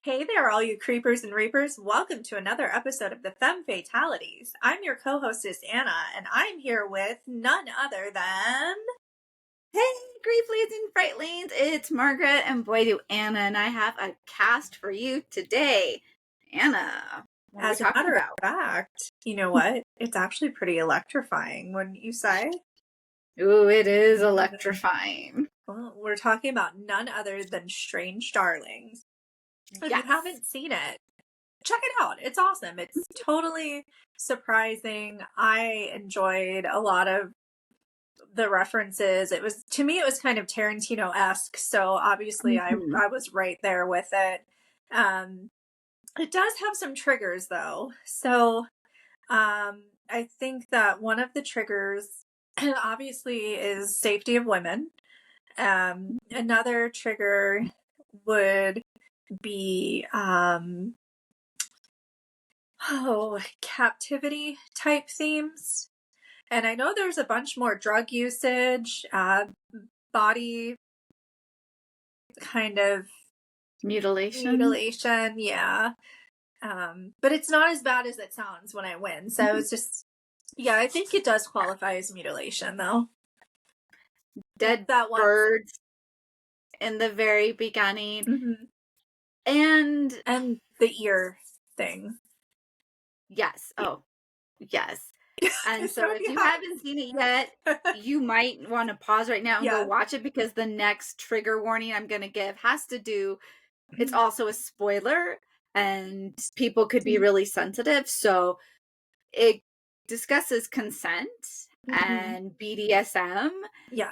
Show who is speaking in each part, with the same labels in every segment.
Speaker 1: Hey there, all you creepers and reapers. Welcome to another episode of the Femme Fatalities. I'm your co-hostess, Anna, and I'm here with none other than...
Speaker 2: Hey, Grieflies and Frightlings, it's Margaret, and boy do Anna and I have a cast for you today. Anna, what are we
Speaker 1: As a
Speaker 2: talking
Speaker 1: matter of
Speaker 2: about?
Speaker 1: fact, you know what? It's actually pretty electrifying, wouldn't you say?
Speaker 2: Ooh, it is electrifying.
Speaker 1: Well, we're talking about none other than Strange Darlings. If you
Speaker 2: Yes.
Speaker 1: haven't seen it, check it out. It's awesome. It's totally surprising. I enjoyed a lot of the references. To me, it was kind of Tarantino-esque, so obviously I was right there with it. It does have some triggers though. So I think that one of the triggers obviously is safety of women. Another trigger would be captivity type themes. And I know there's a bunch more drug usage, body kind of
Speaker 2: Mutilation.
Speaker 1: yeah. But it's not as bad as it sounds when I win. So it's just, yeah, I think it does qualify as mutilation though.
Speaker 2: Dead
Speaker 1: that one.
Speaker 2: birds in the very beginning.
Speaker 1: Mm-hmm.
Speaker 2: And
Speaker 1: the ear thing.
Speaker 2: yes. Oh, yes. And so if you
Speaker 1: Yeah.
Speaker 2: haven't seen it yet, you might want to pause right now and go watch it, because the next trigger warning I'm going to give has to do, it's also a spoiler and people could be really sensitive. So it discusses consent and BDSM.
Speaker 1: Yeah.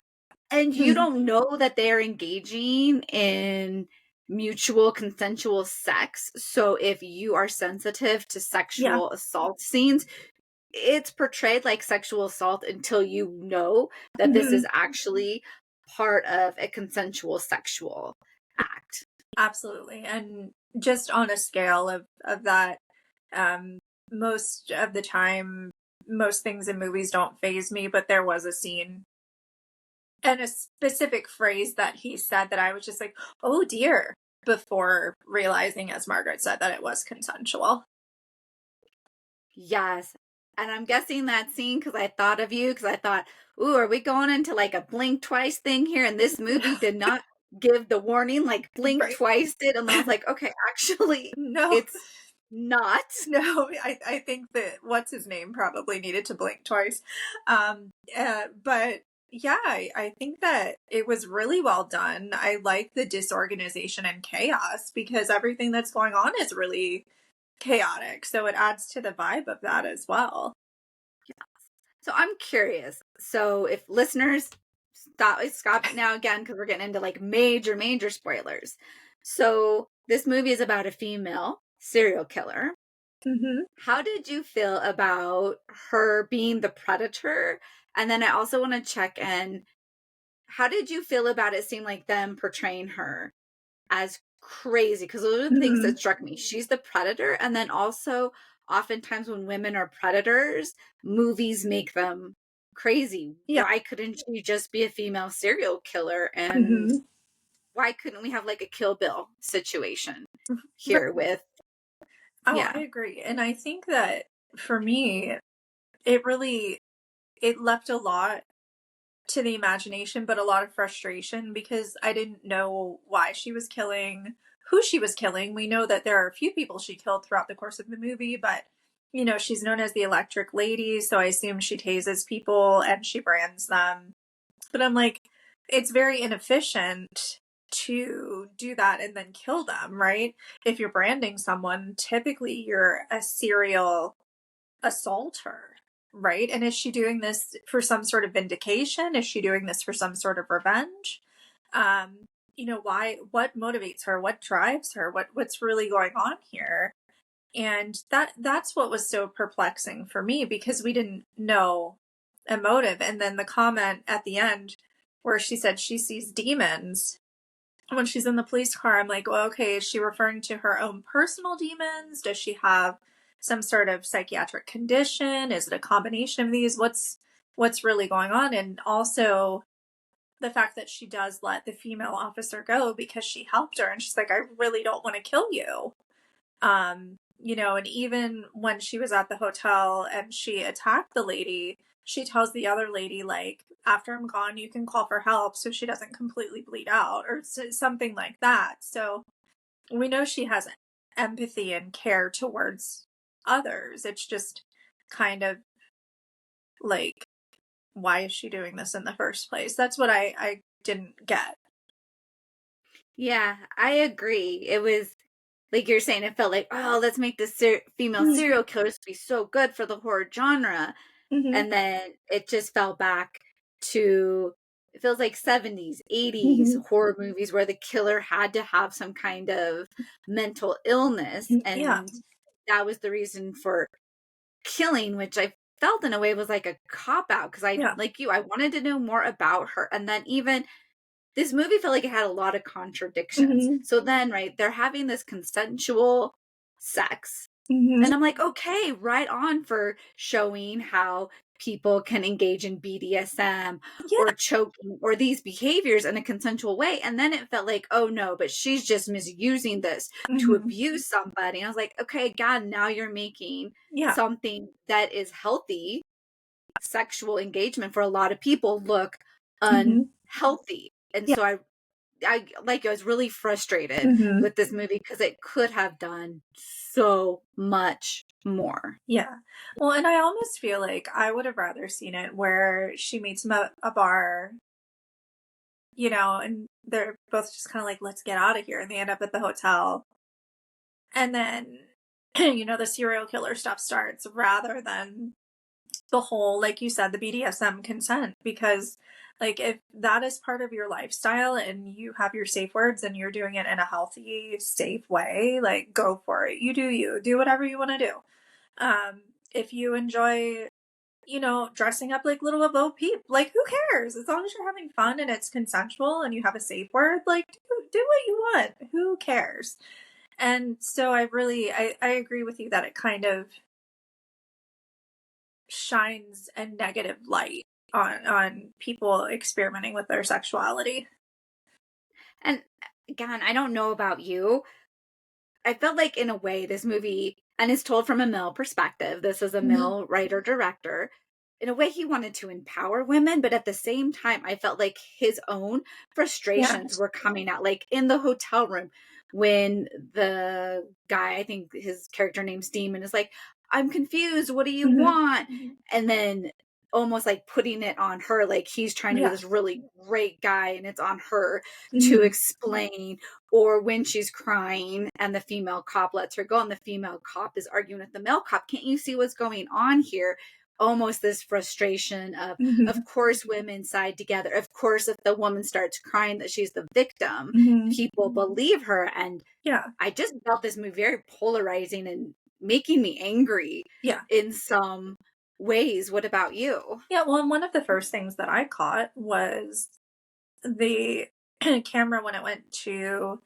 Speaker 2: And you don't know that they're engaging in mutual consensual sex. So if you are sensitive to sexual assault scenes, it's portrayed like sexual assault until you know that this is actually part of a consensual sexual act.
Speaker 1: Absolutely. And just on a scale of that, most of the time, most things in movies don't faze me, but there was a scene and a specific phrase that he said that I was just like, oh dear, before realizing, as Margaret said, that it was consensual.
Speaker 2: Yes. And I'm guessing that scene because I thought of you, because I thought, ooh, are we going into like a blink twice thing here? And this movie did not give the warning like blink twice did. And I was like, okay, actually,
Speaker 1: no,
Speaker 2: it's not.
Speaker 1: No, I think that what's his name probably needed to blink twice. But yeah, I think that it was really well done. I like the disorganization and chaos because everything that's going on is really chaotic. So it adds to the vibe of that as well.
Speaker 2: Yes. So I'm curious. So if listeners stop now again, because we're getting into like major spoilers. So this movie is about a female serial killer. How did you feel about her being the predator? And then I also want to check in, how did you feel about it seem like them portraying her as crazy? Because those are the things that struck me. She's the predator. And then also, oftentimes when women are predators, movies make them crazy.
Speaker 1: Yeah.
Speaker 2: Why couldn't she just be a female serial killer? And why couldn't we have like a Kill Bill situation here with...
Speaker 1: I agree. And I think that for me, it left a lot to the imagination, but a lot of frustration because I didn't know why she was killing, who she was killing. We know that there are a few people she killed throughout the course of the movie, but you know, she's known as the Electric Lady, so I assume she tases people and she brands them. But I'm like, it's very inefficient to do that and then kill them, right? If you're branding someone, typically you're a serial assaulter, right? And is she doing this for some sort of vindication? Is she doing this for some sort of revenge? You know, what motivates her? What drives her? What's really going on here? And that's what was so perplexing for me because we didn't know a motive. And then the comment at the end where she said she sees demons when she's in the police car, I'm like, well, okay, is she referring to her own personal demons? Does she have some sort of psychiatric condition? Is it a combination of these? What's really going on? And also, the fact that she does let the female officer go because she helped her, and she's like, I really don't want to kill you. And even when she was at the hotel and she attacked the lady, she tells the other lady, like, after I'm gone, you can call for help so she doesn't completely bleed out, or something like that. So we know she has empathy and care towards others. It's just kind of like, why is she doing this in the first place? That's what I didn't get.
Speaker 2: Yeah, I agree. It was like you're saying, it felt like, oh, let's make this female
Speaker 1: Mm-hmm.
Speaker 2: serial killers be so good for the horror genre.
Speaker 1: Mm-hmm.
Speaker 2: And then it just fell back to, it feels like 70s, 80s
Speaker 1: Mm-hmm.
Speaker 2: horror movies where the killer had to have some kind of mental illness.
Speaker 1: Yeah.
Speaker 2: And that was the reason for killing, which I felt in a way was like a cop out because I,
Speaker 1: Yeah.
Speaker 2: like you, I wanted to know more about her. And then even this movie felt like it had a lot of contradictions.
Speaker 1: Mm-hmm.
Speaker 2: So then, right, they're having this consensual sex.
Speaker 1: Mm-hmm.
Speaker 2: And I'm like, okay, right on for showing how people can engage in BDSM
Speaker 1: Yeah.
Speaker 2: or choking or these behaviors in a consensual way. And then it felt like, oh no, but she's just misusing this to
Speaker 1: Mm-hmm.
Speaker 2: abuse somebody. And I was like, okay, God, now you're making
Speaker 1: Yeah.
Speaker 2: something that is healthy sexual engagement for a lot of people look
Speaker 1: Mm-hmm.
Speaker 2: unhealthy. And
Speaker 1: Yeah.
Speaker 2: so I was really frustrated
Speaker 1: Mm-hmm.
Speaker 2: with this movie because it could have done so much more.
Speaker 1: Yeah. Well, and I almost feel like I would have rather seen it where she meets him at a bar, and they're both just kind of like, let's get out of here. And they end up at the hotel. And then, the serial killer stuff starts rather than the whole, like you said, the BDSM consent. Because, like, if that is part of your lifestyle and you have your safe words and you're doing it in a healthy, safe way, like, go for it. You do you. Do whatever you want to do. If you enjoy, dressing up like little Bo Peep, like, who cares? As long as you're having fun and it's consensual and you have a safe word, like, do what you want. Who cares? And so I agree with you that it kind of shines a negative light on people experimenting with their sexuality.
Speaker 2: And again, I don't know about you. I felt like in a way this movie, and it's told from a male perspective. This is a
Speaker 1: Mhm.
Speaker 2: male writer director. In a way, he wanted to empower women, but at the same time, I felt like his own
Speaker 1: Yeah.
Speaker 2: frustrations were coming out. Like in the hotel room, when the guy, I think his character name's Demon, is like, "I'm confused. What do you
Speaker 1: Mhm.
Speaker 2: want?" And then almost like putting it on her, like he's trying to be
Speaker 1: Yeah.
Speaker 2: this really great guy, and it's on her to
Speaker 1: Mhm.
Speaker 2: explain. Or when she's crying and the female cop lets her go and the female cop is arguing with the male cop, can't you see what's going on here? Almost this frustration of
Speaker 1: Mhm.
Speaker 2: course women side together, of course if the woman starts crying that she's the victim,
Speaker 1: Mhm.
Speaker 2: people believe her. And
Speaker 1: Yeah.
Speaker 2: I just felt this movie very polarizing and making me angry
Speaker 1: Yeah.
Speaker 2: in some ways. What about you?
Speaker 1: Yeah. Well, and one of the first things that I caught was the camera when it went to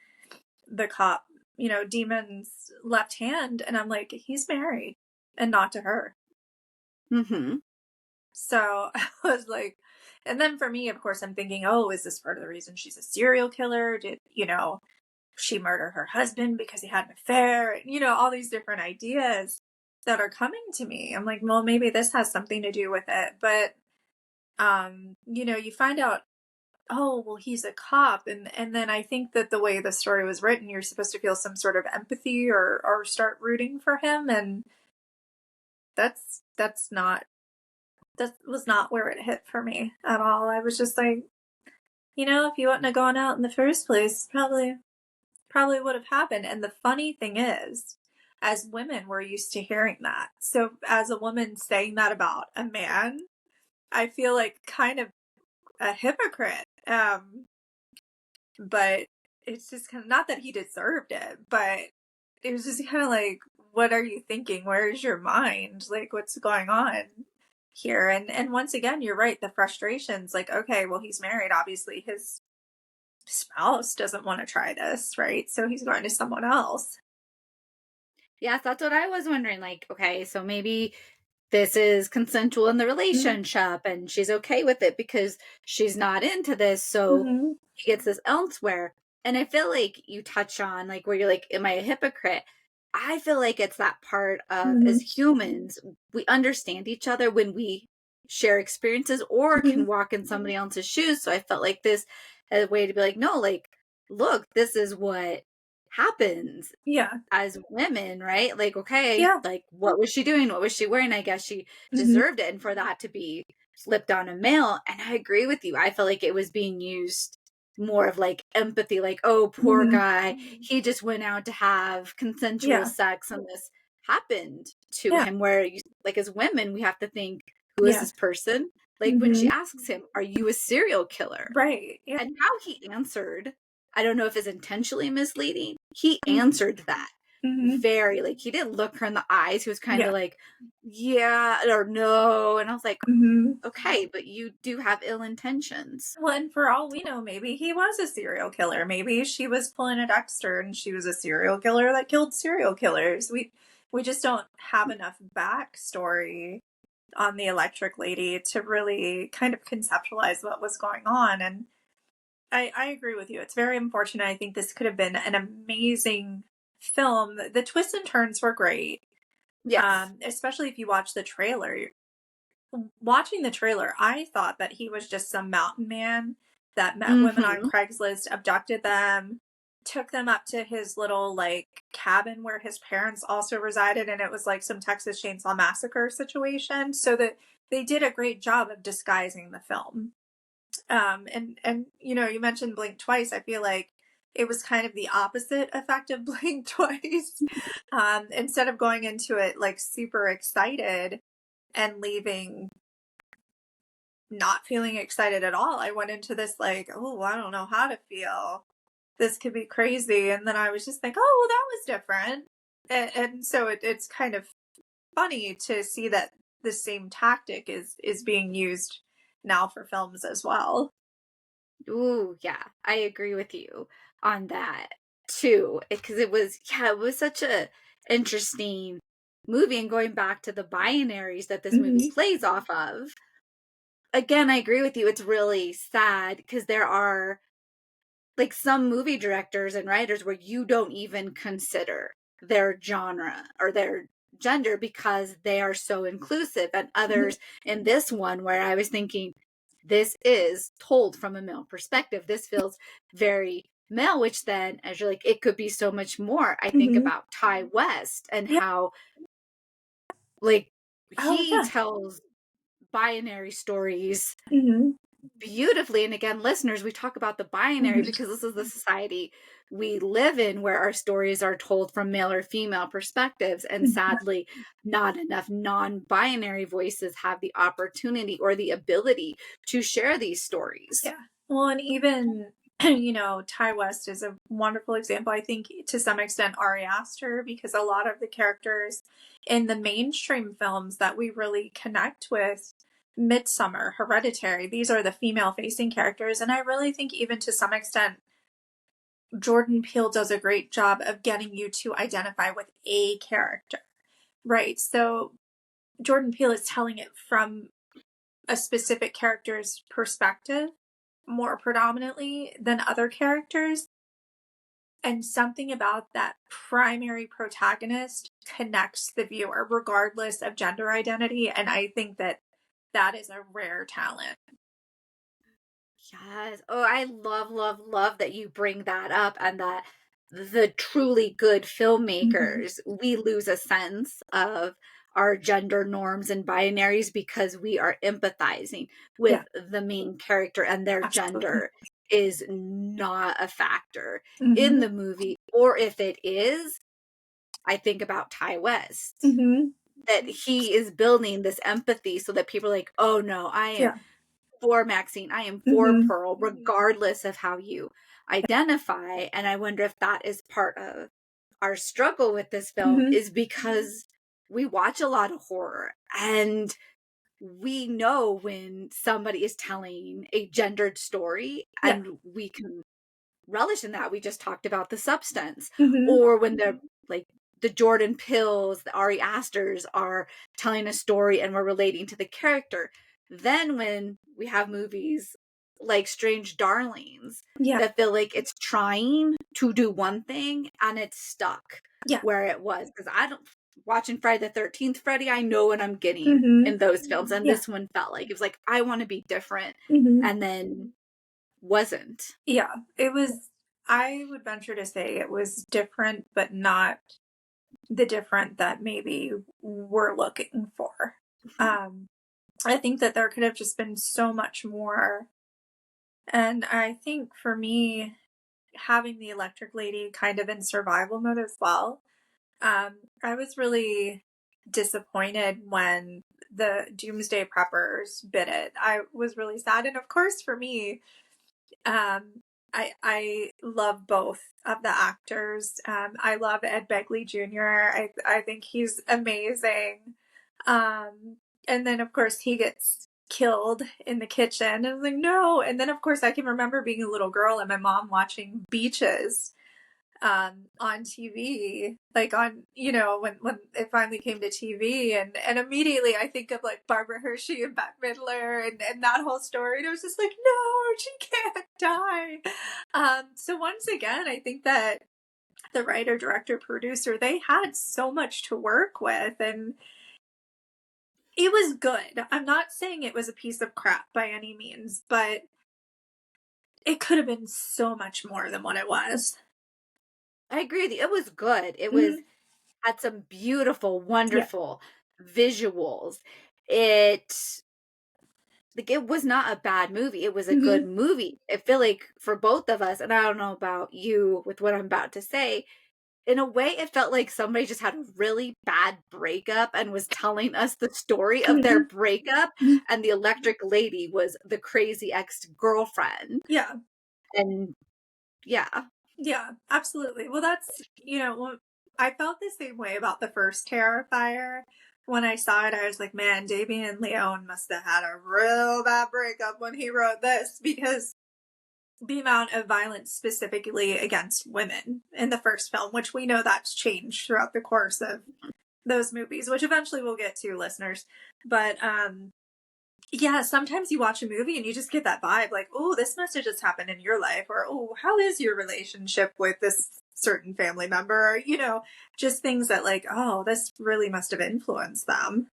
Speaker 1: the cop, Demon's left hand, and I'm like, he's married and not to her.
Speaker 2: Mm-hmm.
Speaker 1: So I was like, and then for me, of course, I'm thinking, oh, is this part of the reason she's a serial killer? Did, she murder her husband because he had an affair? All these different ideas that are coming to me. I'm like, well, maybe this has something to do with it. But, you find out, oh, well, he's a cop. And then I think that the way the story was written, you're supposed to feel some sort of empathy or start rooting for him. And that's not, that was not where it hit for me at all. I was just like, if you wouldn't have gone out in the first place, probably would have happened. And the funny thing is, as women, we're used to hearing that. So as a woman saying that about a man, I feel like kind of a hypocrite. But it's just kind of not that he deserved it, but it was just kind of like, what are you thinking? Where's your mind? Like, what's going on here? And once again, you're right. The frustrations, like, okay, well, he's married. Obviously, his spouse doesn't want to try this, right? So he's going to someone else.
Speaker 2: Yes, that's what I was wondering. Like, okay, so maybe this is consensual in the
Speaker 1: Mhm.
Speaker 2: relationship and she's okay with it because she's not into this, so
Speaker 1: Mhm.
Speaker 2: he gets this elsewhere. And I feel like you touch on like where you're like, am I a hypocrite? I feel like it's that part of, as
Speaker 1: Mhm.
Speaker 2: humans, we understand each other when we share experiences or can
Speaker 1: Mhm.
Speaker 2: walk in somebody else's shoes. So I felt like this as a way to be like, no, like, look, this is what happens
Speaker 1: Yeah.
Speaker 2: as women, right? Like, okay,
Speaker 1: Yeah.
Speaker 2: like what was she doing? What was she wearing? I guess she
Speaker 1: Mhm.
Speaker 2: deserved it. And for that to be flipped on a male, and I agree with you. I feel like it was being used more of like empathy, like, oh, poor
Speaker 1: Mhm.
Speaker 2: guy. He just went out to have consensual
Speaker 1: Yeah.
Speaker 2: sex and this happened to
Speaker 1: Yeah.
Speaker 2: him. Where you, like as women, we have to think, who is
Speaker 1: Yeah.
Speaker 2: this person? Like when she
Speaker 1: Mhm.
Speaker 2: asks him, are you a serial killer?
Speaker 1: Right. Yeah.
Speaker 2: And how he answered, I don't know if it's intentionally misleading. He
Speaker 1: Mhm.
Speaker 2: answered that
Speaker 1: Mhm.
Speaker 2: very, like, he didn't look her in the eyes. He was kind
Speaker 1: Yeah.
Speaker 2: of like, yeah or no. And I was like,
Speaker 1: Mhm.
Speaker 2: okay, but you do have ill intentions.
Speaker 1: Well, and for all we know, maybe he was a serial killer. Maybe she was pulling a Dexter and she was a serial killer that killed serial killers. We just don't have enough backstory on the Electric Lady to really kind of conceptualize what was going on. And I agree with you. It's very unfortunate. I think this could have been an amazing film. The twists and turns were great.
Speaker 2: Yes.
Speaker 1: Especially if you watch the trailer. Watching the trailer, I thought that he was just some mountain man that met women on
Speaker 2: Mm-hmm.
Speaker 1: Craigslist, abducted them, took them up to his little like cabin where his parents also resided, and it was like some Texas Chainsaw Massacre situation. So that they did a great job of disguising the film. And you know, you mentioned Blink Twice. I feel like it was kind of the opposite effect of Blink Twice. Instead of going into it like super excited and leaving not feeling excited at all. I went into this like, oh, I don't know how to feel. This could be crazy. And then I was just like, oh, well, that was different. And so it's kind of funny to see that the same tactic is being used now for films as well.
Speaker 2: Ooh, yeah, I agree with you on that too. Because it was, yeah, it was such a interesting movie. And going back to the binaries that this movie
Speaker 1: Hmm.
Speaker 2: plays off of, again, I agree with you. It's really sad because there are like some movie directors and writers where you don't even consider their genre or their gender because they are so inclusive, and
Speaker 1: Hmm.
Speaker 2: others in this one where I was thinking this is told from a male perspective, this feels very male, which then as you're like it could be so much more. I think
Speaker 1: Hmm.
Speaker 2: about Ty West and
Speaker 1: Yeah.
Speaker 2: how like
Speaker 1: Oh,
Speaker 2: he
Speaker 1: yeah.
Speaker 2: tells binary stories
Speaker 1: Hmm.
Speaker 2: beautifully. And again, listeners, we talk about the binary
Speaker 1: Hmm.
Speaker 2: because this is the society we live in where our stories are told from male or female perspectives. And sadly, not enough non binary voices have the opportunity or the ability to share these stories.
Speaker 1: Yeah. Well, and even, you know, Ty West is a wonderful example. I think to some extent Ari Aster, because a lot of the characters in the mainstream films that we really connect with, Midsummer, Hereditary, these are the female facing characters. And I really think, even to some extent, Jordan Peele does a great job of getting you to identify with a character, right? So Jordan Peele is telling it from a specific character's perspective more predominantly than other characters. And something about that primary protagonist connects the viewer, regardless of gender identity. And I think that that is a rare talent.
Speaker 2: Yes. Oh, I love, love, love that you bring that up and that the truly good
Speaker 1: Hmm.
Speaker 2: filmmakers, we lose a sense of our gender norms and binaries because we are empathizing
Speaker 1: Yeah,
Speaker 2: with the main character and their
Speaker 1: absolutely.
Speaker 2: gender is not a factor in
Speaker 1: Hmm.
Speaker 2: the movie. Or if it is, I think about Ty West,
Speaker 1: Hmm.
Speaker 2: that he is building this empathy so that people are like, oh no, I am
Speaker 1: Yeah.
Speaker 2: for Maxine. I am for
Speaker 1: Hmm.
Speaker 2: Pearl, regardless of how you identify. And I wonder if that is part of our struggle with this film,
Speaker 1: Hmm.
Speaker 2: is because we watch a lot of horror and we know when somebody is telling a gendered story
Speaker 1: Yeah.
Speaker 2: and we can relish in that. We just talked about The Substance,
Speaker 1: Hmm.
Speaker 2: or when they're like the Jordan Pills, the Ari Asters are telling a story and we're relating to the character. Then when we have movies like Strange Darlings
Speaker 1: Yeah.
Speaker 2: that feel like it's trying to do one thing and it's stuck
Speaker 1: Yeah.
Speaker 2: where it was. Because I don't, watching Friday the 13th Freddy, I know what I'm getting
Speaker 1: Mm-hmm.
Speaker 2: in those films. And
Speaker 1: Yeah.
Speaker 2: this one felt like it was like, I want to be different.
Speaker 1: Mm-hmm.
Speaker 2: And then wasn't.
Speaker 1: Yeah. It was, I would venture to say it was different, but not the different that maybe we're looking for. I think that there could have just been so much more. And I think for me, having the electric lady kind of in survival mode as well, I was really disappointed when the Doomsday Preppers bit it. I was really sad. And of course, for me, I love both of the actors. I love Ed Begley Jr. I think he's amazing. And then of course he gets killed in the kitchen. And I was like, no. And then of course I can remember being a little girl and my mom watching Beaches on TV, like on, when it finally came to TV, and immediately I think of like Barbara Hershey and Bette Midler and that whole story, and I was just like, no, she can't die. So once again, I think that the writer, director, producer, they had so much to work with, and it was good. I'm not saying it was a piece of crap by any means, but it could have been so much more than what it was.
Speaker 2: I agree with you. It was good. It was
Speaker 1: Mm-hmm.
Speaker 2: had some beautiful,
Speaker 1: Yeah.
Speaker 2: wonderful visuals. It like it was not a bad movie. It was a good
Speaker 1: Mm-hmm.
Speaker 2: movie. I feel like for both of us, and I don't know about you with what I'm about to say, in a way it felt like somebody just had a really bad breakup and was telling us the story of their breakup,
Speaker 1: Mm-hmm.
Speaker 2: and the electric lady was the crazy ex-girlfriend.
Speaker 1: Yeah.
Speaker 2: And yeah.
Speaker 1: Yeah, absolutely. Well, that's, I felt the same way about the first Terrifier. When I saw it, I was like, man, Damien Leone must have had a real bad breakup when he wrote this, because the amount of violence specifically against women in the first film, which we know that's changed throughout the course of those movies, which eventually we'll get to, listeners. But yeah, sometimes you watch a movie and you just get that vibe like, oh, this must have just happened in your life, or oh, how is your relationship with this certain family member, or, just things that like, oh, this really must have influenced them.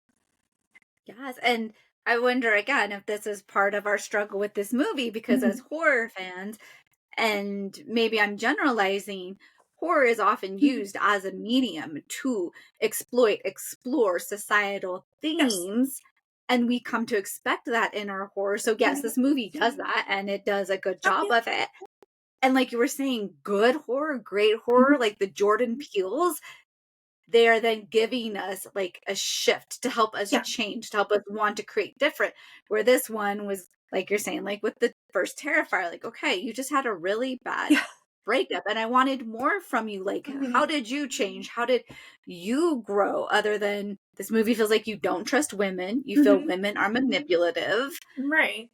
Speaker 2: Yes, and I wonder again if this is part of our struggle with this movie, because as
Speaker 1: Mm-hmm.
Speaker 2: horror fans, and maybe I'm generalizing, horror is often used as a medium to explore societal
Speaker 1: Yes.
Speaker 2: themes, and we come to expect that in our horror. So yes,
Speaker 1: Mm-hmm.
Speaker 2: this movie does that, and it does a good
Speaker 1: Oh,
Speaker 2: job
Speaker 1: yeah.
Speaker 2: of it. And like you were saying, good horror, great
Speaker 1: Mm-hmm.
Speaker 2: horror, like the Jordan Peels, they are then giving us like a shift to help us
Speaker 1: Yeah.
Speaker 2: change, to help us want to create different. Where this one was, like you're saying, like with the first Terrifier, like, okay, you just had a really bad
Speaker 1: Yeah.
Speaker 2: breakup and I wanted more from you. Like,
Speaker 1: Mm-hmm.
Speaker 2: how did you change? How did you grow? Other than this movie feels like you don't trust women, you feel
Speaker 1: Mm-hmm.
Speaker 2: women are manipulative.
Speaker 1: Right.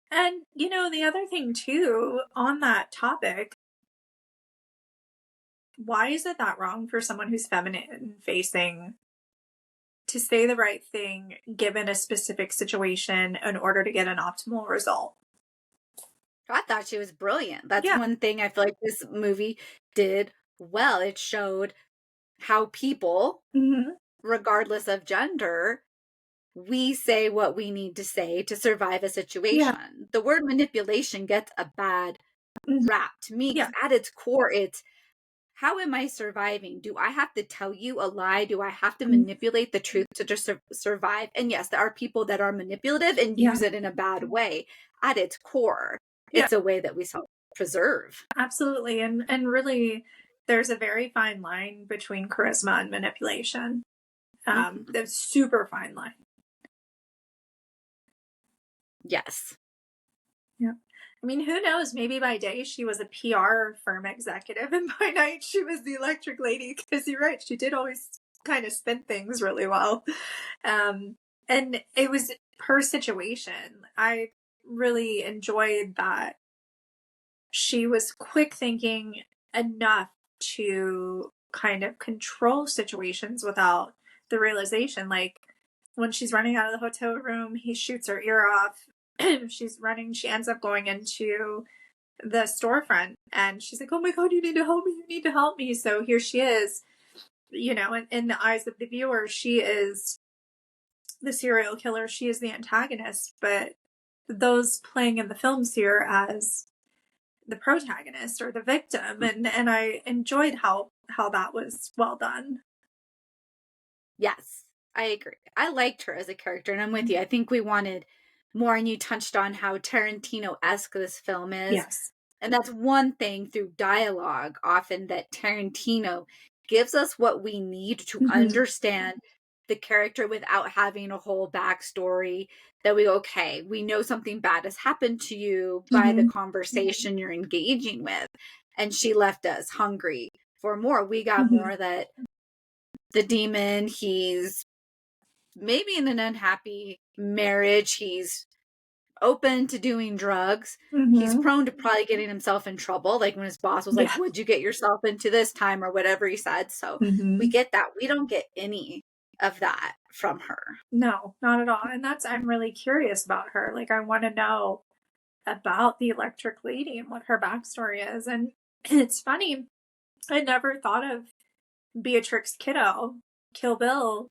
Speaker 1: And, the other thing too, on that topic, why is it that wrong for someone who's feminine facing to say the right thing given a specific situation in order to get an optimal result?
Speaker 2: I thought she was brilliant. That's
Speaker 1: Yeah.
Speaker 2: one thing I feel like this movie did well. It showed how people,
Speaker 1: Mm-hmm.
Speaker 2: regardless of gender, we say what we need to say to survive a
Speaker 1: Yeah.
Speaker 2: situation. The word manipulation gets a bad
Speaker 1: Mm-hmm.
Speaker 2: rap to me because
Speaker 1: Yeah.
Speaker 2: at its core, it's how am I surviving? Do I have to tell you a lie? Do I have to
Speaker 1: Mm-hmm.
Speaker 2: manipulate the truth to just survive? And yes, there are people that are manipulative and
Speaker 1: Yeah.
Speaker 2: use it in a bad way. At its core,
Speaker 1: Yeah.
Speaker 2: it's a way that we self preserve.
Speaker 1: Absolutely. And really, there's a very fine line between charisma and manipulation.
Speaker 2: Mhm.
Speaker 1: There's super fine line.
Speaker 2: Yes.
Speaker 1: Yeah. I mean, who knows? Maybe by day she was a PR firm executive, and by night she was the electric lady. Because you're right, she did always kind of spin things really well. Um, and it was her situation. I really enjoyed that she was quick thinking enough to kind of control situations without the realization. Like when she's running out of the hotel room, he shoots her ear off. She's running, she ends up going into the storefront and she's like, oh my God, you need to help me, you need to help me. So here she is, you know, in the eyes of the viewer, she is the serial killer, she is the antagonist, but those playing in the film see her as the protagonist or the victim, and I enjoyed how that was well done.
Speaker 2: Yes, I agree. I liked her as a character, and I'm with you. I think we wanted more, and you touched on how Tarantino-esque this film is.
Speaker 1: Yes.
Speaker 2: And that's one thing through dialogue, often that Tarantino gives us what we need to
Speaker 1: Mm-hmm.
Speaker 2: understand the character without having a whole backstory that we, okay, we know something bad has happened to you by the
Speaker 1: Mm-hmm.
Speaker 2: conversation you're engaging with. And she left us hungry for more. We got
Speaker 1: Mm-hmm.
Speaker 2: more that the demon, he's maybe in an unhappy marriage, he's open to doing drugs. He's
Speaker 1: Mm-hmm.
Speaker 2: prone to probably getting himself in trouble, like when his boss was like,
Speaker 1: Yeah.
Speaker 2: would you get yourself into this time, or whatever he said. So we
Speaker 1: Mm-hmm.
Speaker 2: get that. We don't get any of that from her.
Speaker 1: No, not at all. And that's, I'm really curious about her. Like, I want to know about the Electric Lady and what her backstory is. And it's funny, I never thought of Beatrix Kiddo, Kill Bill,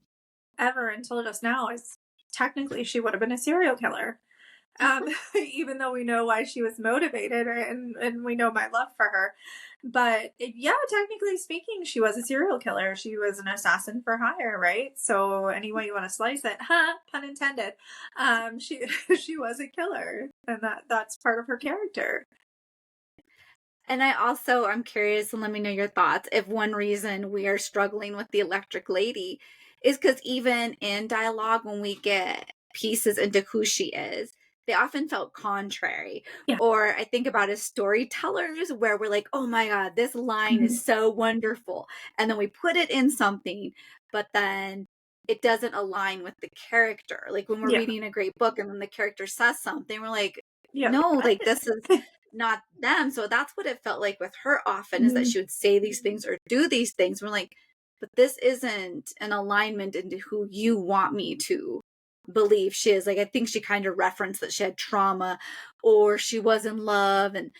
Speaker 1: ever until just now. As technically she would have been a serial killer. Even though we know why she was motivated, and we know my love for her. But yeah, technically speaking, she was a serial killer. She was an assassin for hire, right? So any way you want to slice it, pun intended. She she was a killer, and that's part of her character.
Speaker 2: And I'm curious, and let me know your thoughts. If one reason we are struggling with the Electric Lady is because even in dialogue, when we get pieces into who she is, they often felt contrary.
Speaker 1: Yeah.
Speaker 2: Or I think about as storytellers where we're like, oh my God, this line
Speaker 1: Mm-hmm.
Speaker 2: is so wonderful. And then we put it in something, but then it doesn't align with the character. Like when we're
Speaker 1: Yeah.
Speaker 2: reading a great book and then the character says something, we're like,
Speaker 1: Yeah.
Speaker 2: no, like this is not them. So that's what it felt like with her often, is that
Speaker 1: Mm-hmm.
Speaker 2: she would say these things or do these things. We're like, but this isn't an alignment into who you want me to believe she is. Like, I think she kind of referenced that she had trauma or she was in love, and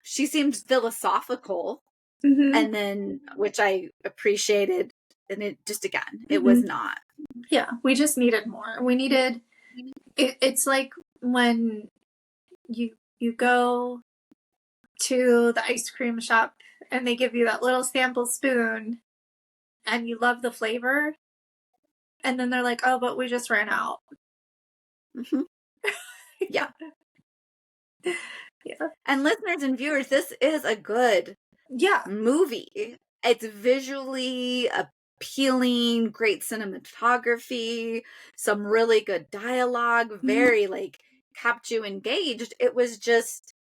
Speaker 2: she seemed philosophical.
Speaker 1: Mm-hmm.
Speaker 2: And then, which I appreciated. And it just, again, it was
Speaker 1: Mm-hmm.
Speaker 2: not.
Speaker 1: Yeah, we just needed more. We needed it's like when you go to the ice cream shop and they give you that little sample spoon and you love the flavor, and then they're like, oh, but we just ran out.
Speaker 2: Mhm. Yeah.
Speaker 1: Yeah.
Speaker 2: And listeners and viewers, this is a good
Speaker 1: Yeah.
Speaker 2: movie. It's visually appealing, great cinematography, some really good dialogue,
Speaker 1: Mhm.
Speaker 2: very like kept you engaged. It was just,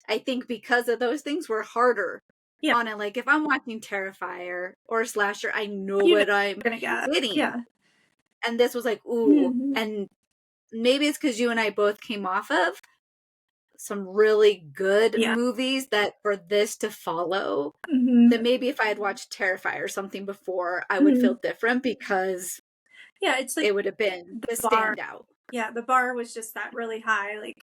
Speaker 2: I think because of those things were harder
Speaker 1: Yeah.
Speaker 2: on it. Like if I'm watching Terrifier or Slasher, I know
Speaker 1: You know
Speaker 2: what I'm
Speaker 1: what you're gonna get.
Speaker 2: getting.
Speaker 1: Yeah.
Speaker 2: And this was like, ooh.
Speaker 1: Mhm.
Speaker 2: And maybe it's because you and I both came off of some really good
Speaker 1: Yeah.
Speaker 2: movies that for this to follow,
Speaker 1: Mhm.
Speaker 2: that maybe if I had watched Terrifier or something before, I would feel
Speaker 1: Mhm.
Speaker 2: different because
Speaker 1: Yeah, it's like
Speaker 2: it would have been
Speaker 1: the
Speaker 2: the
Speaker 1: bar.
Speaker 2: standout.
Speaker 1: Yeah, the bar was just that really high. Like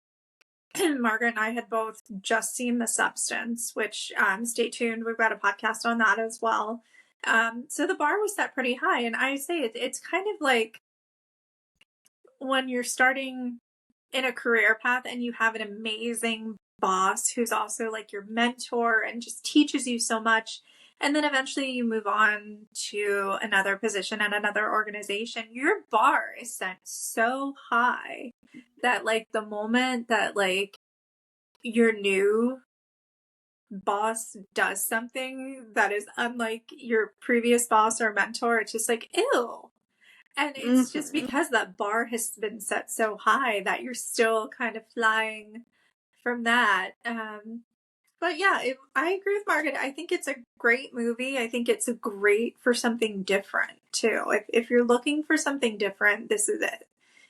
Speaker 1: Margaret and I had both just seen The Substance, which stay tuned. We've got a podcast on that as well. So the bar was set pretty high, and I say it's kind of like when you're starting in a career path and you have an amazing boss who's also like your mentor and just teaches you so much. And then eventually you move on to another position at another organization. Your bar is set so high that like the moment that like your new boss does something that is unlike your previous boss or mentor, it's just like, ew. And it's just
Speaker 2: Mm-hmm.
Speaker 1: because that bar has been set so high that you're still kind of flying from that. But yeah, I agree with Margaret. I think it's a great movie. I think it's a great for something different too. If you're looking for something different, this is it.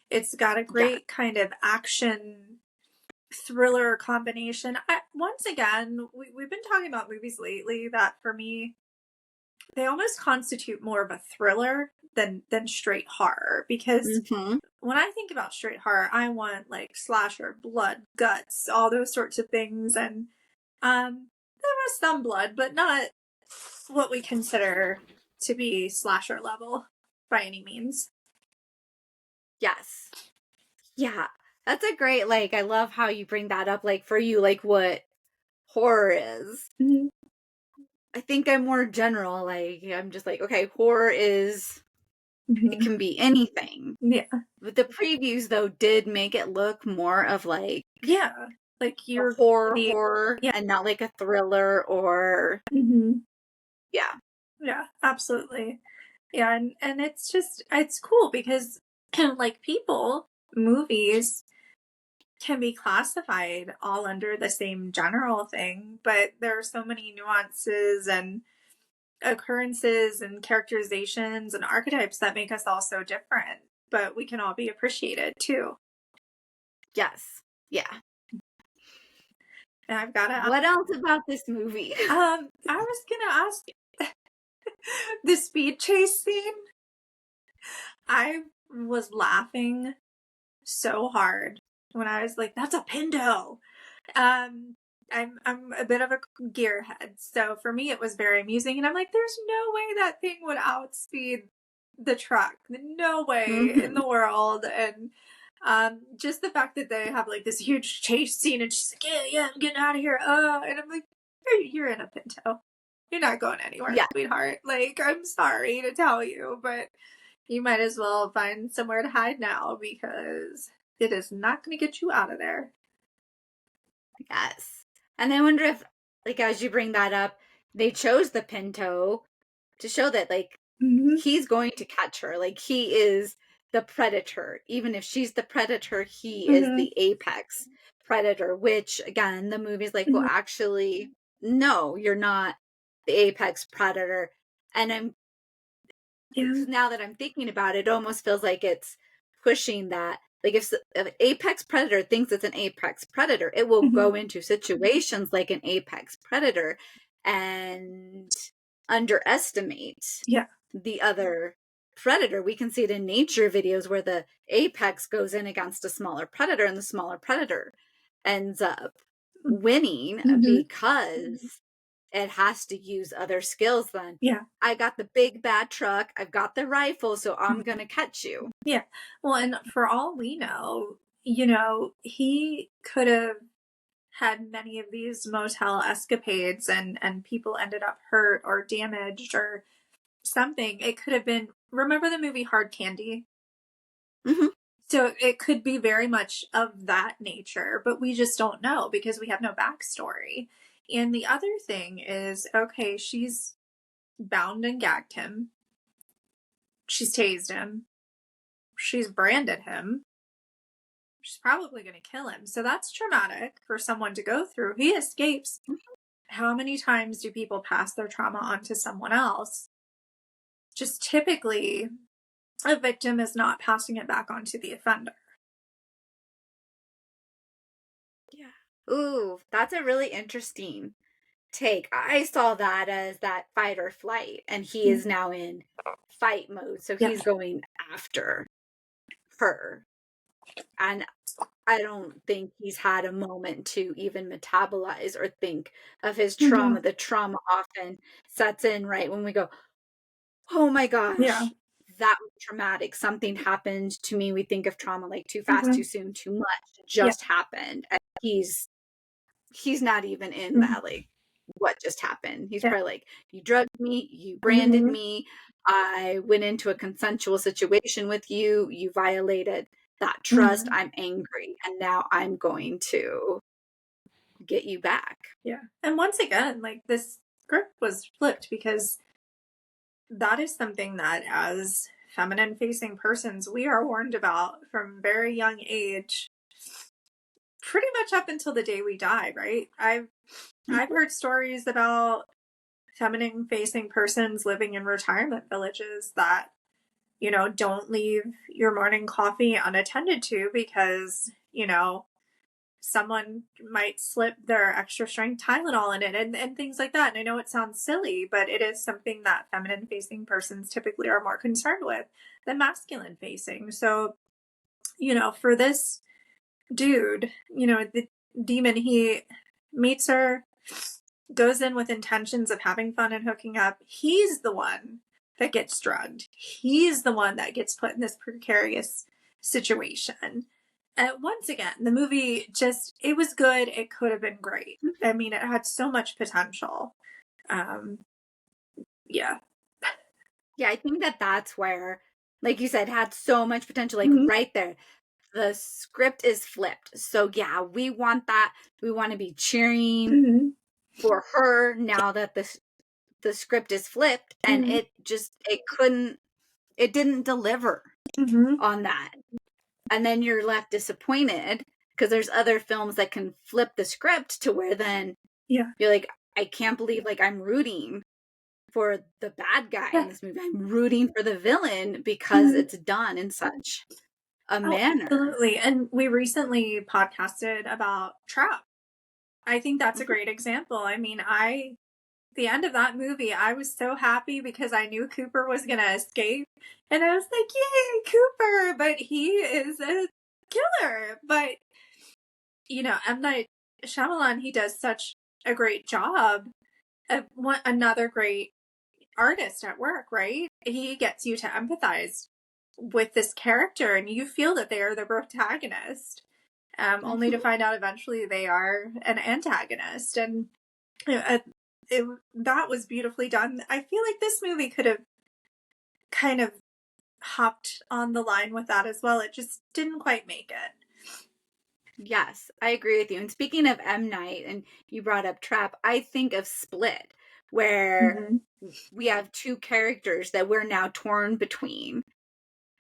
Speaker 1: It's got a
Speaker 2: Yeah.
Speaker 1: great kind of action thriller combination. Once again, we've been talking about movies lately that for me they almost constitute more of a thriller than straight horror, because
Speaker 2: Mm-hmm.
Speaker 1: when I think about straight horror, I want like slasher, blood, guts, all those sorts of things, and there was some blood, but not what we consider to be slasher level by any means.
Speaker 2: Yes. Yeah. That's a great, like, I love how you bring that up, like, for you, like, what horror is.
Speaker 1: Mm-hmm.
Speaker 2: I think I'm more general, like, I'm just like, okay, horror is, it
Speaker 1: Mm-hmm.
Speaker 2: can be anything.
Speaker 1: Yeah,
Speaker 2: But the previews, though, did make it look more of, like,
Speaker 1: yeah, like
Speaker 2: a
Speaker 1: you're the
Speaker 2: horror
Speaker 1: yeah.
Speaker 2: and not like a thriller or,
Speaker 1: Mm-hmm.
Speaker 2: yeah.
Speaker 1: Yeah, absolutely. Yeah, and it's just it's cool because like people, movies can be classified all under the same general thing, but there are so many nuances and occurrences and characterizations and archetypes that make us all so different, but we can all be appreciated too.
Speaker 2: Yes. Yeah.
Speaker 1: And I've got to
Speaker 2: What else about this movie?
Speaker 1: I was gonna ask the speed chase scene. I was laughing so hard when I was like, "That's a Pinto." Um, I'm a bit of a gearhead, so for me it was very amusing, and I'm like, "There's no way that thing would outspeed the truck. No way in
Speaker 2: Mm-hmm.
Speaker 1: the world." And just the fact that they have like this huge chase scene, and she's like, "Yeah, yeah, I'm getting out of here." And I'm like, "You're in a Pinto. You're not going anywhere,
Speaker 2: Yeah.
Speaker 1: sweetheart. Like, I'm sorry to tell you, but." You might as well find somewhere to hide now because it is not going to get you out of there.
Speaker 2: Yes. And I wonder if, like, as you bring that up, they chose the Pinto to show that, like,
Speaker 1: Mm-hmm.
Speaker 2: he's going to catch her. Like, he is the predator. Even if she's the predator, he is
Speaker 1: Mm-hmm.
Speaker 2: the apex predator, which, again, the movie's like, well,
Speaker 1: Mm-hmm.
Speaker 2: actually, no, you're not the apex predator. And I'm,
Speaker 1: Yeah.
Speaker 2: now that I'm thinking about it, it almost feels like it's pushing that. Like if an apex predator thinks it's an apex predator, it will
Speaker 1: Mm-hmm.
Speaker 2: go into situations like an apex predator and underestimate
Speaker 1: Yeah.
Speaker 2: the other predator. We can see it in nature videos where the apex goes in against a smaller predator and the smaller predator ends up winning
Speaker 1: Mm-hmm.
Speaker 2: because it has to use other skills then.
Speaker 1: Yeah.
Speaker 2: I got the big bad truck, I've got the rifle, so I'm gonna catch you.
Speaker 1: Yeah. Well, and for all we know, he could have had many of these motel escapades, and people ended up hurt or damaged or something. It could have been, remember the movie Hard Candy?
Speaker 2: Hmm.
Speaker 1: So it could be very much of that nature, but we just don't know because we have no backstory. And the other thing is, okay, she's bound and gagged him. She's tased him. She's branded him. She's probably going to kill him. So that's traumatic for someone to go through. He escapes. How many times do people pass their trauma on to someone else? Just typically, a victim is not passing it back onto the offender.
Speaker 2: Yeah. Ooh, that's a really interesting take. I saw that as that fight or flight, and he is now in fight mode, so
Speaker 1: Yeah.
Speaker 2: he's going after her. And I don't think he's had a moment to even metabolize or think of his
Speaker 1: Mm-hmm.
Speaker 2: trauma. The trauma often sets in right when we go, oh my
Speaker 1: Yeah.
Speaker 2: gosh, that was traumatic. Something happened to me. We think of trauma like too fast,
Speaker 1: Mm-hmm.
Speaker 2: too soon, too much. It
Speaker 1: Yeah.
Speaker 2: just happened. And he's not even in
Speaker 1: Mm-hmm.
Speaker 2: that, like, what just happened. He's
Speaker 1: Yeah.
Speaker 2: probably like, you drugged me, you branded
Speaker 1: Mm-hmm.
Speaker 2: me, I went into a consensual situation with you, you violated that trust,
Speaker 1: Mm-hmm.
Speaker 2: I'm angry, and now I'm going to get you back.
Speaker 1: Yeah. And once again, like this script was flipped because that is something that as feminine facing persons we are warned about from very young age, pretty much up until the day we die, right? I've heard stories about feminine facing persons living in retirement villages that, don't leave your morning coffee unattended to because, someone might slip their extra strength Tylenol in it and things like that. And I know it sounds silly, but it is something that feminine facing persons typically are more concerned with than masculine facing. So, for this dude, the demon, he meets her, goes in with intentions of having fun and hooking up. He's the one that gets drugged. He's the one that gets put in this precarious situation. Once again, the movie it was good. It could have been great. I mean, it had so much potential. Yeah.
Speaker 2: Yeah, I think that's where, like you said, had so much potential, like
Speaker 1: Mm-hmm.
Speaker 2: right there. The script is flipped. So yeah, we want that. We want to be cheering
Speaker 1: Mm-hmm.
Speaker 2: for her now that the script is flipped, and
Speaker 1: Mm-hmm.
Speaker 2: it didn't deliver
Speaker 1: Mm-hmm.
Speaker 2: on that. And then you're left disappointed because there's other films that can flip the script to where then
Speaker 1: Yeah.
Speaker 2: you're like, I can't believe like I'm rooting for the bad guy
Speaker 1: Yeah.
Speaker 2: in this movie. I'm rooting for the villain because
Speaker 1: Mm-hmm.
Speaker 2: it's done in such a
Speaker 1: Oh,
Speaker 2: manner.
Speaker 1: absolutely. And we recently podcasted about Trap. I think that's a
Speaker 2: Mhm.
Speaker 1: great example. I mean, the end of that movie, I was so happy because I knew Cooper was going to escape. And I was like, yay, Cooper! But he is a killer. But, M. Night Shyamalan, he does such a great job of another great artist at work, right? He gets you to empathize with this character and you feel that they are the protagonist, only to
Speaker 2: Mhm.
Speaker 1: find out eventually they are an antagonist. And that was beautifully done. I feel like this movie could have kind of hopped on the line with that as well. It just didn't quite make it.
Speaker 2: Yes, I agree with you. And speaking of M. Night, and you brought up Trap, I think of Split, where
Speaker 1: Mm-hmm.
Speaker 2: we have two characters that we're now torn between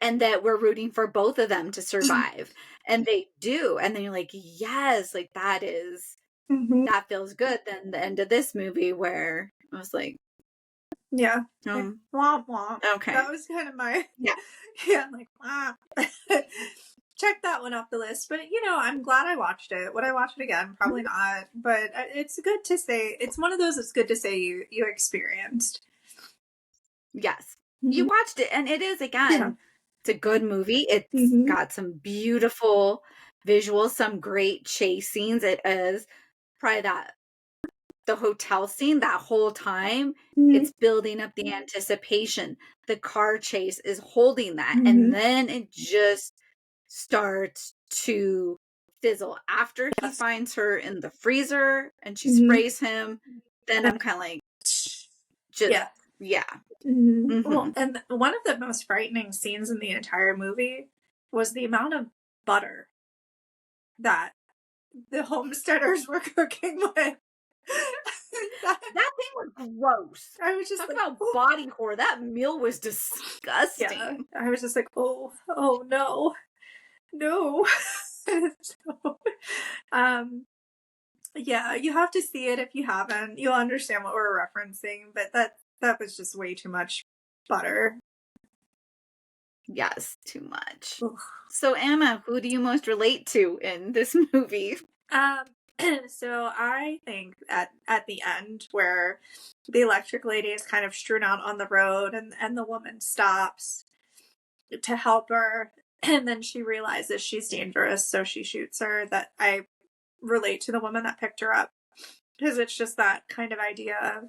Speaker 2: and that we're rooting for both of them to survive. And they do. And then you're like, yes, like
Speaker 1: Mm-hmm.
Speaker 2: that feels good. Then the end of this movie where I was like,
Speaker 1: Yeah. Like,
Speaker 2: um,
Speaker 1: womp womp.
Speaker 2: okay.
Speaker 1: That was kind of my,
Speaker 2: Yeah.
Speaker 1: yeah, like, womp. Check that one off the list. But, I'm glad I watched it. Would I watch it again? Probably not. But it's good to say, it's one of those it's good to say you experienced.
Speaker 2: Yes. You
Speaker 1: Mm-hmm.
Speaker 2: watched it, and it is,
Speaker 1: Yeah.
Speaker 2: again, it's a good movie. It's
Speaker 1: Mm-hmm.
Speaker 2: got some beautiful visuals, some great chase scenes. It is probably the hotel scene that whole time.
Speaker 1: Mm-hmm.
Speaker 2: It's building up the anticipation. The car chase is holding that. And
Speaker 1: Mm-hmm.
Speaker 2: then it just starts to fizzle after he
Speaker 1: Yes.
Speaker 2: finds her in the freezer and she
Speaker 1: Mm-hmm.
Speaker 2: sprays him. Then I'm kind of like, just,
Speaker 1: Yeah.
Speaker 2: yeah.
Speaker 1: Mm-hmm. Well,
Speaker 2: Mm-hmm.
Speaker 1: and one of the most frightening scenes in the entire movie was the amount of butter that the homesteaders were cooking with. that,
Speaker 2: That thing was gross.
Speaker 1: I was just
Speaker 2: Talk
Speaker 1: like,
Speaker 2: about
Speaker 1: oh,
Speaker 2: body horror. That meal was
Speaker 1: yeah.
Speaker 2: disgusting.
Speaker 1: I was just like, oh no, no. So, um, yeah, you have to see it if you haven't. You'll understand what we're referencing, but that was just way too much butter.
Speaker 2: Yes, too much.
Speaker 1: Ugh.
Speaker 2: So, Anna, who do you most relate to in this movie?
Speaker 1: Um, so I think at the end where the electric lady is kind of strewn out on the road and the woman stops to help her and then she realizes she's dangerous, so she shoots her, that I relate to the woman that picked her up because it's just that kind of idea of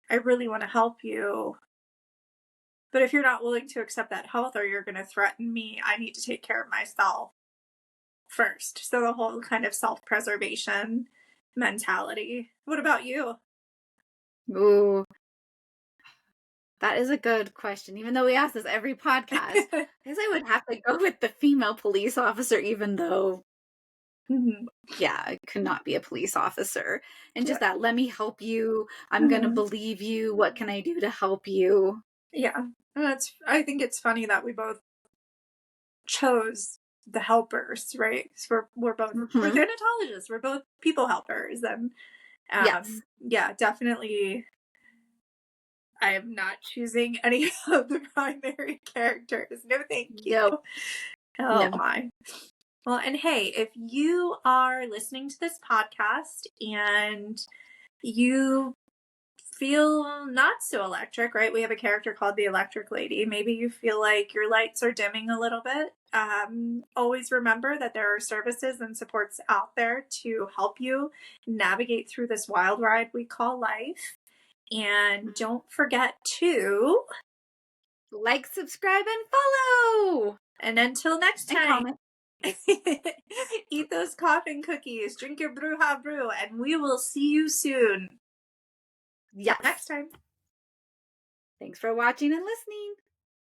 Speaker 1: I really want to help you, but if you're not willing to accept that help or you're going to threaten me, I need to take care of myself first. So the whole kind of self-preservation mentality. What about you?
Speaker 2: Ooh, that is a good question. Even though we ask this every podcast, I guess I would have to go with the female police officer, even though,
Speaker 1: Mm-hmm.
Speaker 2: yeah, I could not be a police officer. And
Speaker 1: Yeah.
Speaker 2: just that, let me help you. I'm going to
Speaker 1: Mm-hmm.
Speaker 2: believe you. What can I do to help you?
Speaker 1: Yeah. I think it's funny that we both chose the helpers, right? 'Cause we're
Speaker 2: Mm-hmm.
Speaker 1: thanatologists. We're both people helpers. And
Speaker 2: Yes.
Speaker 1: yeah, definitely I am not choosing any of the primary characters. No, thank you.
Speaker 2: No,
Speaker 1: Oh
Speaker 2: no.
Speaker 1: my. Well, and hey, if you are listening to this podcast and you feel not so electric, right? We have a character called the Electric Lady. Maybe you feel like your lights are dimming a little bit. Always remember that there are services and supports out there to help you navigate through this wild ride we call life. And don't forget to
Speaker 2: like, subscribe, and follow.
Speaker 1: And until next
Speaker 2: And
Speaker 1: time,
Speaker 2: comment.
Speaker 1: eat those coffin cookies, drink your Bruja brew, and we will see you soon.
Speaker 2: Yes.
Speaker 1: Next time.
Speaker 2: Thanks for watching and listening.